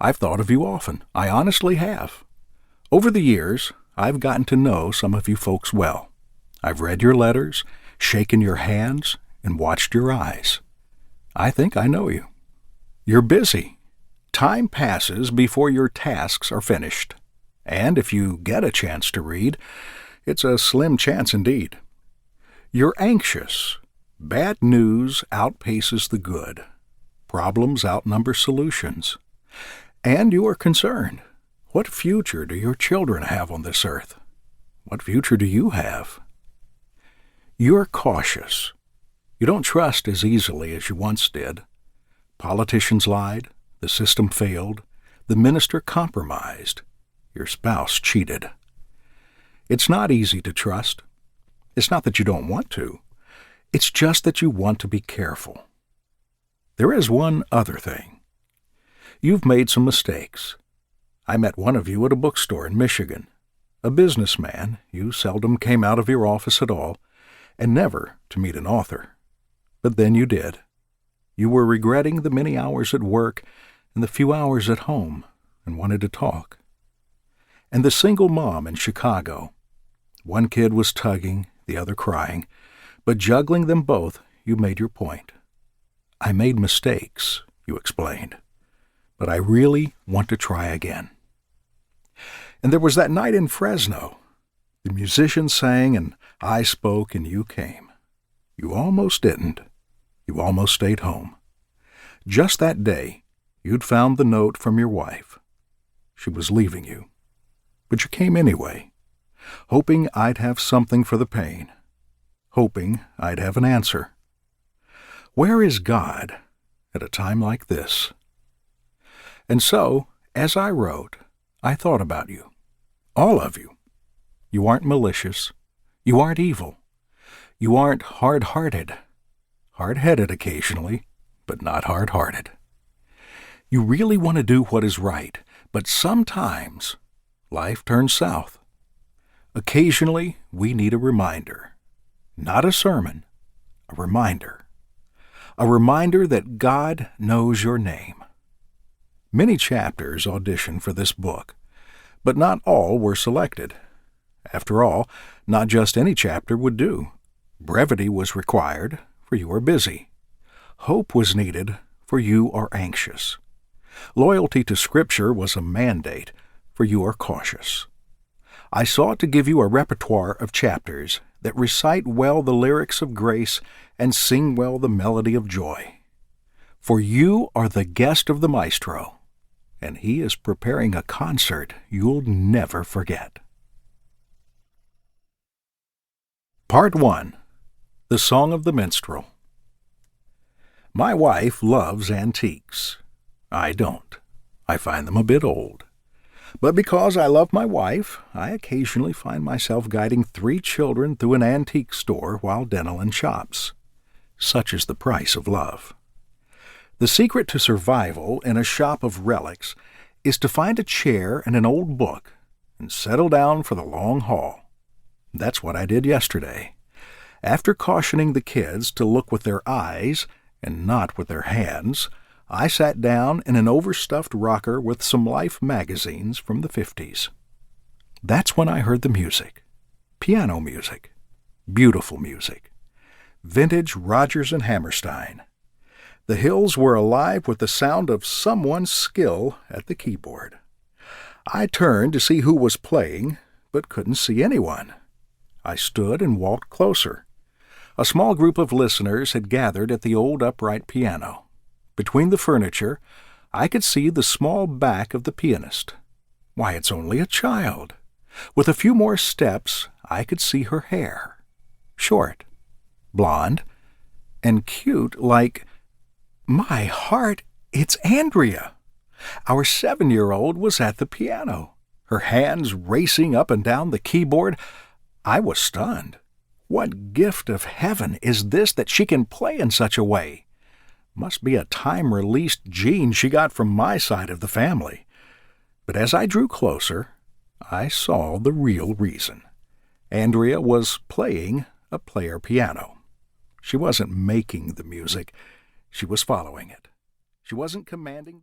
I've thought of you often. I honestly have. Over the years, I've gotten to know some of you folks well. I've read your letters, shaken your hands, and watched your eyes. I think I know you. You're busy. Time passes before your tasks are finished. And if you get a chance to read, it's a slim chance indeed. You're anxious. Bad news outpaces the good. Problems outnumber solutions. And you are concerned. What future do your children have on this earth? What future do you have? You're cautious. You don't trust as easily as you once did. Politicians lied. The system failed. The minister compromised. Your spouse cheated. It's not easy to trust. It's not that you don't want to. It's just that you want to be careful. There is one other thing. You've made some mistakes. I met one of you at a bookstore in Michigan. A businessman, you seldom came out of your office at all, and never to meet an author. But then you did. You were regretting the many hours at work and the few hours at home, and wanted to talk. And the single mom in Chicago. One kid was tugging, the other crying, but juggling them both, you made your point. I made mistakes, you explained, but I really want to try again. And there was that night in Fresno. The musicians sang and I spoke and you came. You almost didn't. You almost stayed home. Just that day, you'd found the note from your wife. She was leaving you. But you came anyway, hoping I'd have something for the pain, hoping I'd have an answer. Where is God at a time like this? And so, as I wrote, I thought about you, all of you. You aren't malicious. You aren't evil. You aren't hard-hearted. Hard-headed occasionally, but not hard-hearted. You really want to do what is right, but sometimes life turns south. Occasionally, we need a reminder. Not a sermon, a reminder. A reminder that God knows your name. Many chapters auditioned for this book, but not all were selected. After all, not just any chapter would do. Brevity was required, for you are busy. Hope was needed, for you are anxious. Loyalty to Scripture was a mandate, for you are cautious. I sought to give you a repertoire of chapters that recite well the lyrics of grace and sing well the melody of joy. For you are the guest of the maestro, and he is preparing a concert you'll never forget. Part 1. The Song of the Minstrel. My wife loves antiques. I don't. I find them a bit old. But because I love my wife, I occasionally find myself guiding 3 children through an antique store while Denelin shops. Such is the price of love. The secret to survival in a shop of relics is to find a chair and an old book and settle down for the long haul. That's what I did yesterday. After cautioning the kids to look with their eyes and not with their hands, I sat down in an overstuffed rocker with some Life magazines from the 50s. That's when I heard the music. Piano music. Beautiful music. Vintage Rodgers and Hammerstein. The hills were alive with the sound of someone's skill at the keyboard. I turned to see who was playing, but couldn't see anyone. I stood and walked closer. A small group of listeners had gathered at the old upright piano. Between the furniture, I could see the small back of the pianist. Why, it's only a child. With a few more steps, I could see her hair. Short, blonde, and cute like... My heart, it's Andrea. Our 7-year-old was at the piano, her hands racing up and down the keyboard. I was stunned. What gift of heaven is this that she can play in such a way? Must be a time-released gene she got from my side of the family. But as I drew closer, I saw the real reason. Andrea was playing a player piano. She wasn't making the music. She was following it. She wasn't commanding the...